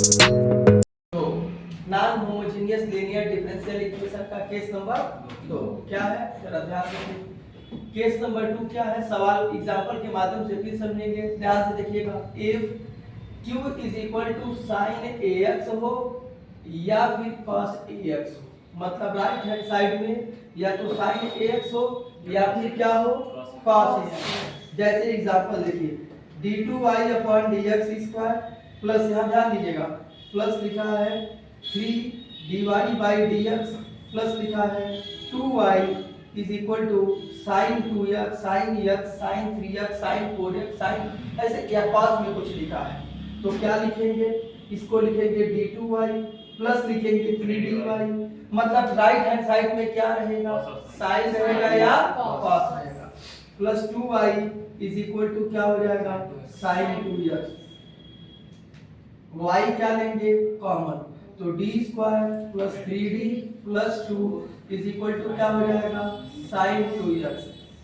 तो non homogeneous linear differential equation का case number 2 क्या है, जरा ध्यान से। केस नंबर 2 क्या है, सवाल एग्जांपल के माध्यम से फिर समझेंगे, ध्यान से देखिएगा। If q is equal to sine ax हो या फिर cos ax हो, मतलब राइट हैंड साइड में या तो साइन ax हो या फिर क्या हो, cos ax। जैसे एग्जांपल देखिए, d2y upon dx square plus, यहाँ ध्यान दीजिएगा, प्लस लिखा है 3 dy बाई dx प्लस लिखा है 2y is equal to sine 2x sine x sine 3x sine 4x sine, ऐसे क्या पास में कुछ लिखा है तो क्या लिखेंगे, इसको लिखेंगे d2y प्लस लिखेंगे 3dy, मतलब राइट हैंड साइड में क्या रहेगा, साइन रहेगा या कॉस रहेगा, plus 2y is equal to क्या हो जाएगा, साइन 2x। y क्या लेंगे कॉमन, तो d square plus 3d plus 2 is equal to क्या हो जाएगा, साइन 2x।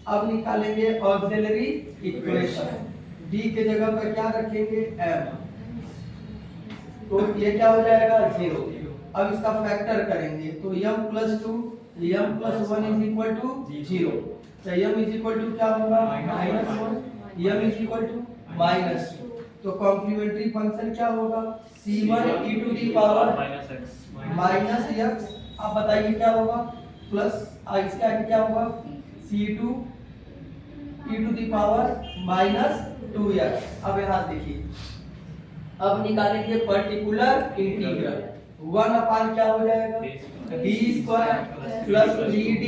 अब निकालेंगे ऑक्सिलरी इक्वेशन, d के जगह पर क्या रखेंगे m, तो ये क्या हो जाएगा 0। अब इसका फैक्टर करेंगे तो m plus 2 m plus 1 is equal to 0, तो m इज इक्वल टू क्या होगा -1, m इज इक्वल टू -2, तो कॉम्प्लीमेंट्री फंक्शन क्या होगा, c1 e to the power -x। अब बताइए क्या होगा, प्लस इसके आगे क्या होगा, c2 e to the power -2x। अब यहाँ देखिए, अब निकालेंगे पर्टिकुलर इंटीग्रल, 1 अपान क्या हो जाएगा, d square plus 3d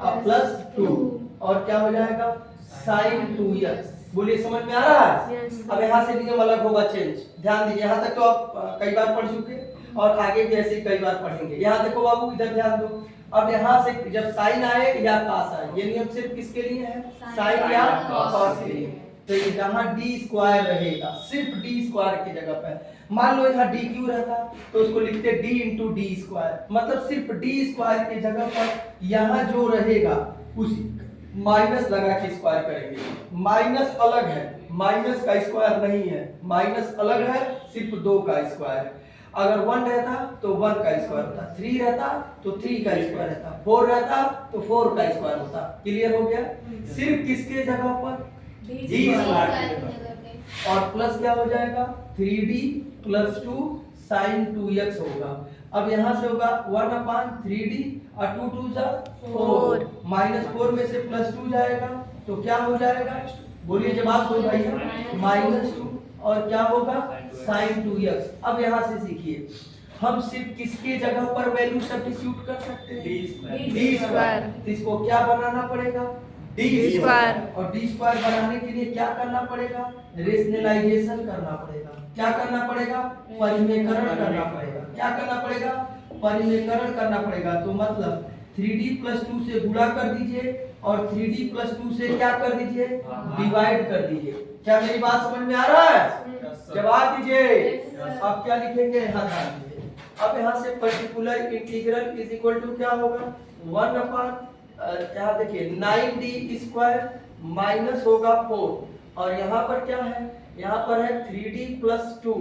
plus 2 और क्या हो जाएगा साइन 2x। बोलिए समझ में आ रहा है? अब यहाँ से नियम अलग होगा चेंज, ध्यान दीजिए। यहाँ तक तो आप कई बार पढ़ चुके और आगे भी ऐसे कई बार पढ़ेंगे। यहाँ देखो बाबू, इधर ध्यान दो। अब यहाँ से जब साइन आए या कॉस आए, ये नियम सिर्फ किसके लिए है, साइन या कॉस के लिए। तो ये जहाँ डी स्क्वायर रहेगा, सिर्फ डी स्क्वायर की जगह पर, मान लो यहाँ डी क्यू रहता तो उसको लिखते डी इंटू डी स्क्वायर, मतलब सिर्फ डी स्क्वायर की जगह पर यहाँ जो रहेगा उसी माइनस लगा के स्क्वायर करेंगे। माइनस अलग है, माइनस का स्क्वायर नहीं है, माइनस अलग है, सिर्फ 2 का स्क्वायर है। अगर 1 रहता तो 1 का स्क्वायर होता, 3 रहता तो 3 का स्क्वायर रहता, 4 रहता तो 4 का स्क्वायर होता। क्लियर हो गया? सिर्फ किसके जगह पर, डी स्क्वायर, और प्लस क्या हो जाएगा 3d प्लस 2 साइन 2x होगा। अब यहाँ से होगा 1 अपान 3d और 2 2 जा 4, -4 में से प्लस 2 जाएगा तो क्या हो जाएगा, बोलिए जवाब हो भाई, -2 और क्या होगा साइन 2x। अब यहाँ से सीखिए, हम सिर्फ किसके जगह पर वैल्यू सब्स्टिट्यूट कर सकते हैं, डी स्क्वायर। इसको क्या बनाना पड़ेगा, डी स्क्वायर, और डी स्क्वायर बनाने के लिए क्या करना पड़ेगा, रेशनलाइजेशन करना पड़ेगा। क्या करना पड़ेगा, परिमेयकरण करना पड़ेगा। क्या करना पड़ेगा, परिमेयकरण करना पड़ेगा। तो मतलब 3d प्लस 2 से गुणा कर दीजिए और 3d प्लस 2 से क्या कर दीजिए, डिवाइड कर दीजिए। क्या मेरी बात समझ में आ रहा है? जवाब दीजिए। आप क्या लिखेंगे, यहाँ ध्यान दीजिए। अब यहाँ से particular integral is equal to क्या होगा, 1 अपान, यहाँ देखिए 9d स्क्वायर माइनस होगा 4 और यहाँ पर क्या है, यहाँ पर है 3d प्लस 2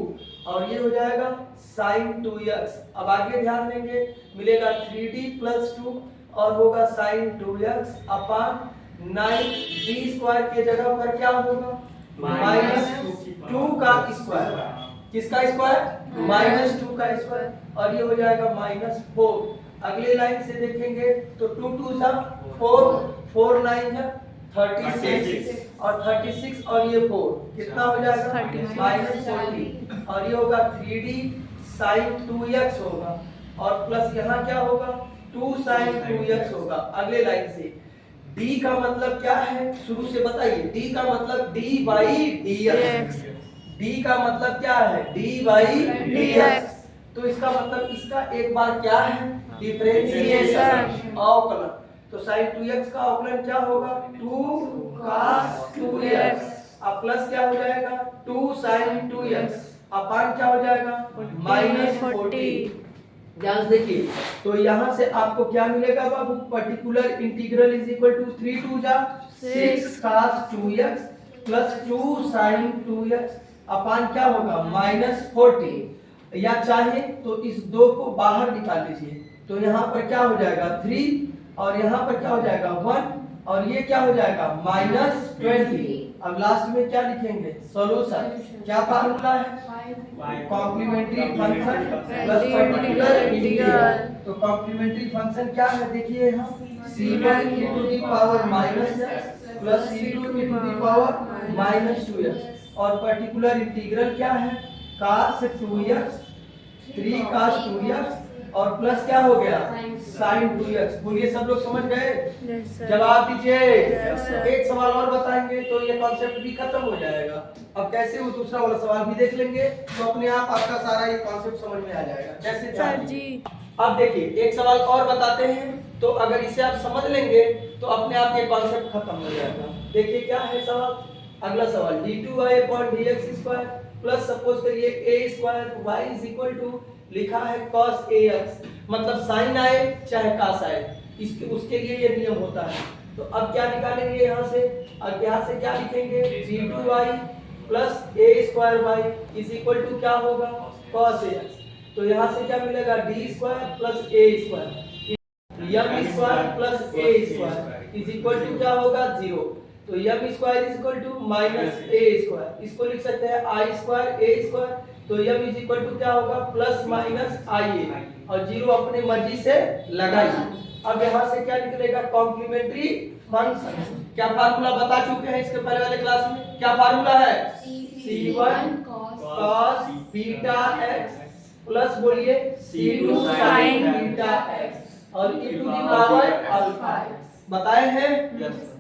और ये हो जाएगा साइन 2x। अब आगे ध्यान देंगे, मिलेगा 3d प्लस 2 और होगा साइन 2x अपान 9d स्क्वायर के जगह पर क्या होगा, -2 का स्क्वायर। किसका स्क्वायर, -2 का स्क्वायर, और ये हो जाएगा -4। अगले लाइन से देखेंगे तो 2 2 जा 4, 4 9 जा 36 और 36 और ये 4 कितना हो जाएगा, -40 और ये होगा 3d साइन 2x होगा और प्लस यहाँ क्या होगा 2 साइन 2x होगा। अगले लाइन से d का मतलब क्या है, शुरू से बताइए, d का मतलब d बाई dx। d का मतलब क्या है, d बाई dx, तो इसका मतलब इसका एक बार क्या है, डिफरेंशिएशन, अवकलन। तो sin 2x का अवकलन क्या होगा, 2 cos 2x, अब प्लस क्या हो जाएगा 2 sin 2x अपान क्या हो जाएगा -40। ध्यान से देखिए, तो यहाँ से आपको क्या मिलेगा बाबू, particular integral is equal to 3 2 जा 6 cos 2x plus 2 sin 2x अपान क्या होगा -40। या चाहे तो इस 2 को बाहर निकाल लीजिए, तो यहाँ पर क्या हो जाएगा 3 और यहाँ पर क्या हो जाएगा 1 और ये क्या हो जाएगा -20। अब लास्ट में क्या लिखेंगे सॉल्यूशन। क्या फार्मूला है complementary function plus particular integral. तो कॉम्प्लीमेंट्री फंक्शन क्या है देखिए यहाँ c1 to the power -x plus c2 to the power -2x और पर्टिकुलर इंटीग्रल क्या है cos 2x 3 cos 2x और प्लस क्या हो गया sin 2x। बोलिए सब लोग समझ गए? जवाब दीजिए। एक सवाल और बताएंगे तो ये कॉन्सेप्ट भी खत्म हो जाएगा। अब कैसे वो दूसरा वाला सवाल भी देख लेंगे तो अपने आप आपका सारा ये कॉन्सेप्ट समझ में आ जाएगा जैसे सर जी। अब देखिए एक सवाल और बताते हैं, तो अगर इसे आप समझ लेंगे तो अपने आप ये कॉन्सेप्ट खत्म हो जाएगा। देखिए क्या है सवाल, अगला सवाल d2y/dx² प्लस सपोज करिए a² y is equal to लिखा है cos ax, मतलब sin आए चाहे cos आए इसके उसके लिए ये नियम होता है। तो अब क्या निकालेंगे यहाँ से, अब यहाँ से क्या लिखेंगे g2y plus a² y is equal to क्या होगा cos ax। तो यहाँ से क्या मिलेगा d² plus a² m² plus a² is equal to क्या होगा 0। तो m² is equal to -a², इसको लिख सकते हैं i² a²। तो m इज इक्वल टू क्या होगा प्लस माइनस ia और 0 अपनी मर्जी से लगाइए। अब यहाँ से क्या निकलेगा कॉम्प्लीमेंट्री फंक्शन। क्या फार्मूला बता चुके हैं इसके पहले वाले क्लास में, क्या फार्मूला है c1 cos beta x plus बोलिए c2 sin बीटा x और e to the power alpha x बताए हैं।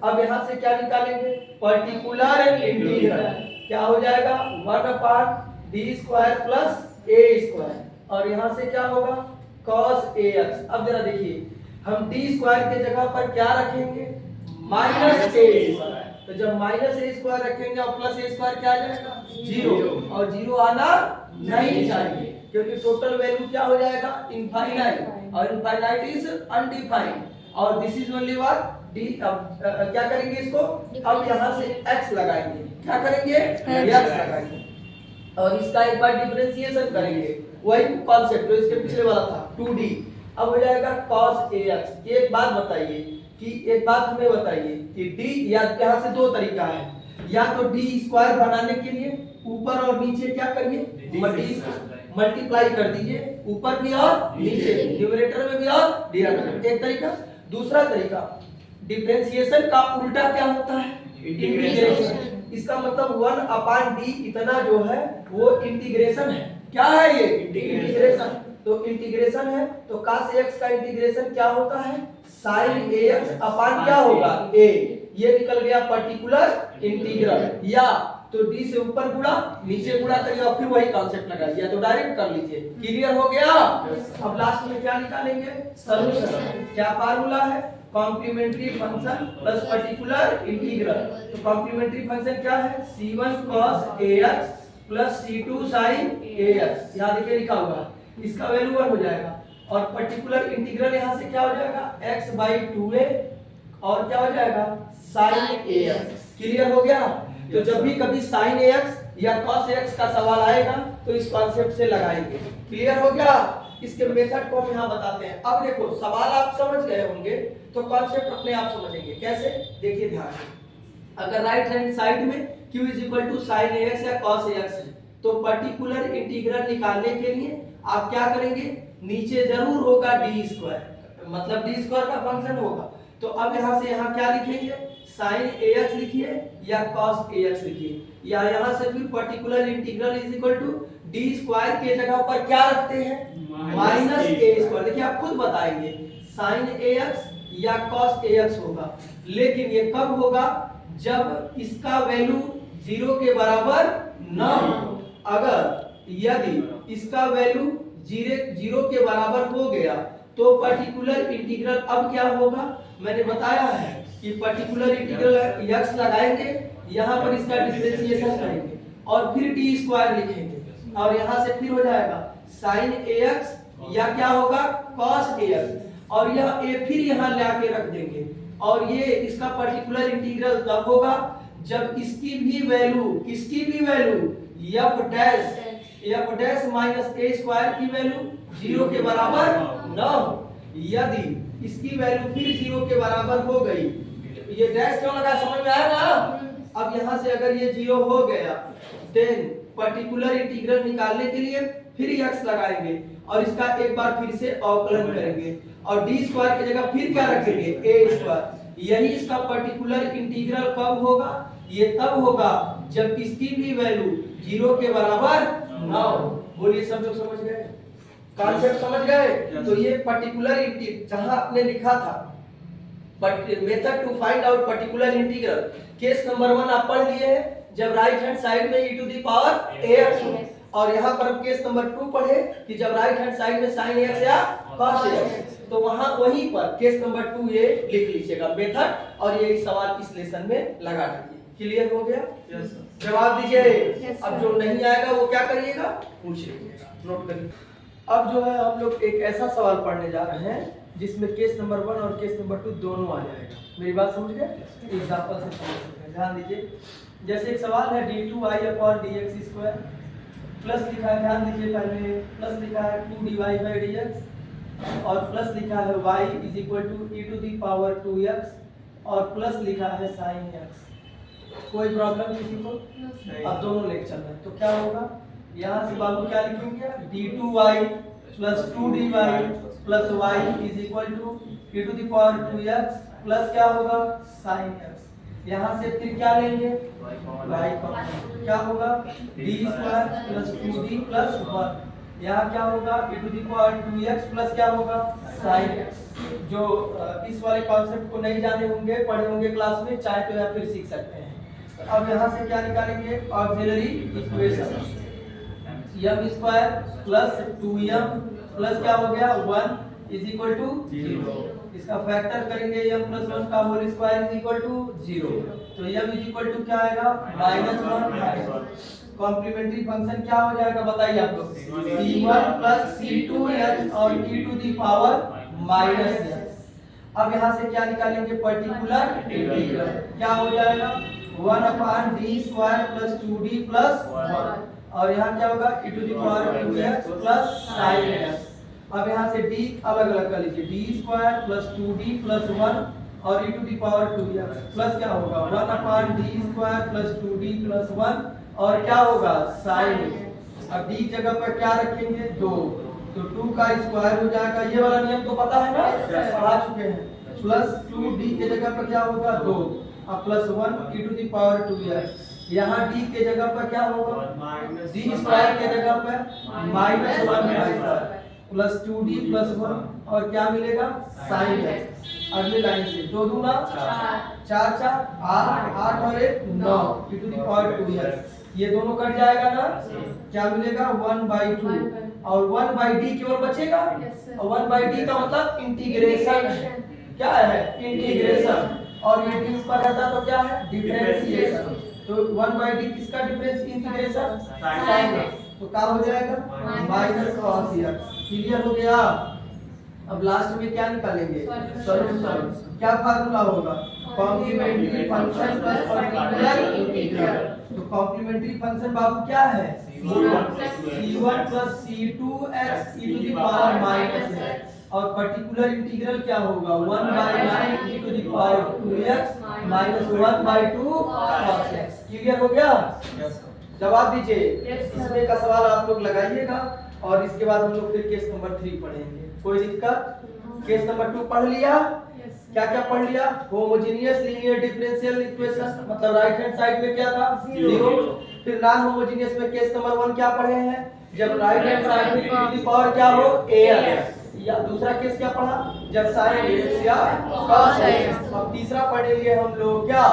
अब यहाँ से क्या निकालेंगे पर्टिकुलर इंटीग्रल, क्या हो जाएगा 1/d² प्लस a² और यहाँ से क्या होगा cos ax। अब जरा देखिए हम d² के जगह पर क्या रखेंगे -a², तो जब -a² रखेंगे और प्लस a² क्या आ जाएगा 0 और 0 आना नहीं चाहिए क्योंकि टोटल वैल्यू क्या हो जाएगा इनफाइनाइट और इनफाइनाइट इज अनडिफाइंड और this is only what D. अब क्या करेंगे इसको, अब यहाँ से x लगाएंगे, क्या करेंगे x लगाएंगे और इसका एक बार डिफरेंशिएशन करेंगे, वही कॉन्सेप्ट जो इसके पिछले वाला था 2d। अब हो जाएगा cos ax। एक बात बताइए कि एक बात हमें बताइए कि d या यहाँ से दो तरीका है, या तो d² बनाने के लिए ऊपर और नीचे क्या करिए मल्टीप्लाई कर दीजिए, ऊपर भी और नीचे भी, न्यूमरेटर में भी और डिनोमिनेटर में, एक तरीका। दूसरा तरीका डिफरेंशिएशन का उल्टा क्या होता है इंटीग्रेशन। इसका मतलब 1/d इतना जो है वो इंटीग्रेशन है। क्या है ये इंटीग्रेशन, तो इंटीग्रेशन है तो cos ax का इंटीग्रेशन क्या होता है sin ax अपान क्या होगा a। ये निकल गया पर्टिकुलर इंटीग्रल, या तो d से ऊपर गुणा नीचे गुणा करिए और फिर वही कॉन्सेप्ट लगाइए, तो डायरेक्ट कर लीजिए। क्लियर हो गया? अब लास्ट में क्या निकालेंगे सॉल्यूशन। क्या फार्मूला है complementary function plus particular integral. तो कॉम्प्लीमेंट्री फंक्शन क्या है c1 cos ax plus c2 sin ax, यहाँ देखिए लिखा हुआ है, इसका वैल्यू 1 हो जाएगा और पर्टिकुलर इंटीग्रल यहाँ से क्या हो जाएगा x/2a और क्या हो जाएगा sin ax। क्लियर हो गया? तो जब भी कभी sin ax या cos ax का सवाल आएगा तो इस कॉन्सेप्ट से लगाएंगे। क्लियर हो गया? इसके मेथड को हम यहाँ बताते हैं। अब देखो सवाल आप समझ गए होंगे तो कॉन्सेप्ट अपने आप समझेंगे कैसे, देखिए ध्यान से। अगर राइट हैंड साइड में q is equal to sin ax या cos ax है तो पर्टिकुलर इंटीग्रल निकालने के लिए आप क्या करेंगे, नीचे जरूर होगा d², मतलब d² का फंक्शन होगा। तो अब यहाँ से यहाँ क्या लिखेंगे sin ax लिखिए या cos ax लिखिए, या यहाँ से फिर particular integral is equal to d² के जगह पर क्या रखते हैं -a²। देखिए आप खुद बताएंगे sin ax या cos ax होगा, लेकिन ये कब होगा जब इसका वैल्यू 0 के बराबर न हो। अगर यदि इसका वैल्यू 0 के बराबर हो गया तो पर्टिकुलर इंटीग्रल अब क्या होगा, मैंने बताया है कि पर्टिकुलर इंटीग्रल x लगाएंगे, यहाँ पर इसका डिफरेंशिएशन करेंगे और फिर d² लिखेंगे और यहाँ से फिर हो जाएगा sin ax या क्या होगा cos ax और यह a फिर यहाँ लाके रख देंगे और ये इसका पर्टिकुलर इंटीग्रल तब होगा जब इसकी भी वैल्यू, किसकी भी value f dash F dash minus A square की वैल्यू 0 के बराबर न हो। यदि इसकी वैल्यू फिर 0 के बराबर हो गई, ये डैश क्यों लगा समझ में आया ना। अब यहाँ से अगर ये 0 हो गया, देन पर्टिकुलर इंटीग्रल निकालने के लिए फिर x लगाएंगे और इसका एक बार फिर से अवकलन करेंगे और डी स्क्वायर की जगह फिर क्या रखेंगे, ए स्क्वायर। यही इसका पर्टिकुलर इंटीग्रल कब होगा, ये तब होगा जब इसकी भी वैल्यू 0 के बराबर ना हो। बोलिए सब लोग समझ गए, कॉन्सेप्ट समझ गए। तो ये पर्टिकुलर इंटीग्रल जहां आपने लिखा था but method to find out particular integral, case number 1 आप पढ़ लिए हैं जब राइट हैंड साइड में e to the power ax हो, और यहाँ पर हम केस नंबर 2 पढ़े कि जब राइट हैंड साइड में sin x या cos x, तो वहां वहीं पर केस नंबर 2 ये लिख लीजिएगा मेथड, और ये सवाल इस लेसन में लगा दीजिए। क्लियर हो गया? Yes sir. जवाब दीजिए। अब जो नहीं आएगा वो क्या करिएगा, पूछ लीजिएगा, नोट करिए। अब जो है हम लोग एक ऐसा सवाल पढ़ने जा रहे हैं जिसमें केस नंबर 1 और केस नंबर 2 दोनों आ जाएगा। मेरी बात समझ गए? एग्जांपल से समझ सकते हैं, ध्यान दीजिए। जैसे एक सवाल है d2y/dx² प्लस लिखा है, ध्यान दीजिए, पहले प्लस लिखा है 2dy/dx और प्लस लिखा है y = e to the power 2x और प्लस लिखा है sin x। कोई प्रॉब्लम किसी को? अब दोनों लेके चल रहे हैं तो क्या होगा, यहाँ से बाबू क्या लिखेंगे, d2y + 2dy + y = e to the power 2x plus क्या होगा, sin x। यहाँ से फिर क्या लेंगे, y का क्या होगा, d² + 2d + 1। यहाँ क्या होगा, e to the power 2x plus क्या होगा, sin x। जो इस वाले कॉन्सेप्ट को नहीं जाने होंगे, पढ़े होंगे क्लास में, चाहे तो या फिर सीख सकते हैं। अब यहाँ से क्या निकालेंगे, auxiliary equation m² + 2m plus क्या हो गया 1 = 0। इसका फैक्टर करेंगे m + 1 का होल स्क्वायर = 0। तो m क्या आएगा, -1। कॉम्प्लीमेंट्री फंक्शन क्या हो जाएगा बताइए आप लोग, c1 + c2h और e to the power -x। अब यहाँ से क्या निकालेंगे, पर्टिकुलर इंटीग्रल क्या हो जाएगा, 1/d² + 2d + 1 और यहाँ क्या होगा, e to the power 2x plus sin x। अब यहाँ से d अलग अलग कर लीजिए, d² + 2d + 1 और e to the power 2x plus क्या होगा, 1/d² + 2d + 1 और क्या होगा, sin x। अब d जगह पर क्या रखेंगे, 2, तो 2 का स्क्वायर हो जाएगा। ये वाला नियम तो पता है ना, पढ़ा चुके हैं। प्लस 2d के जगह पर क्या होगा, 2 और +1 e to the power 2x। यहाँ d के जगह पर क्या होगा, d² के जगह पर -1/2 प्लस 2d + 1 और क्या मिलेगा, sin x। अगली लाइन से 2 दूना 4 4 8 और 1 9 e to the power 2x। ये दोनों कट जाएगा ना, क्या मिलेगा, 1/2 और 1/d केवल बचेगा। और 1/d का मतलब इंटीग्रेशन है, क्या है, इंटीग्रेशन। और ये d ऊपर रहता तो क्या है, डिफरेंशिएशन। तो 1/d किसका डिफरेंस, इंटीग्रेशन sin x। तो क्या हो जाएगा, -cos x। क्लियर हो गया? अब लास्ट में क्या निकालेंगे, सॉल्यूशन। क्या फार्मूला होगा, complementary function plus particular integral. तो कॉम्प्लीमेंट्री फंक्शन बाबू क्या है, c1 + c2x e to the power -x और पर्टिकुलर इंटीग्रल क्या होगा, 1/9 e to the power 2x - 1/2 cos x। Clear हो गया? जवाब दीजिए। इसमें का सवाल आप लोग लगाइएगा और इसके बाद हम लोग फिर केस नंबर 3 पढ़ेंगे। कोई दिक्कत? केस नंबर 2 पढ़ लिया? क्या क्या पढ़ लिया, होमोजेनियस लीनियर डिफरेंशियल इक्वेशन, मतलब राइट हैंड साइड में क्या था, 0। फिर नॉन होमोजेनियस में केस नंबर 1 क्या पढ़े हैं, जब राइट हैंड साइड में e टू द पावर क्या हो, ax। या दूसरा केस क्या पढ़ा, जब sin x या cos x। अब तीसरा पढ़ेंगे हम लोग क्या,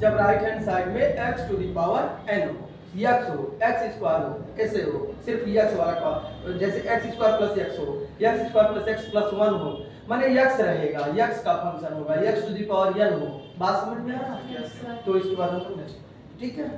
जब राइट हैंड साइड में x to the power n हो, x हो, x² हो, कैसे हो, सिर्फ x वाला का, जैसे x² + x हो, x² + x + 1 हो, माने x रहेगा, x का फंक्शन होगा, x to the power n हो। बात समझ में आ रहा है? तो इसके बाद हम लोग, ठीक है।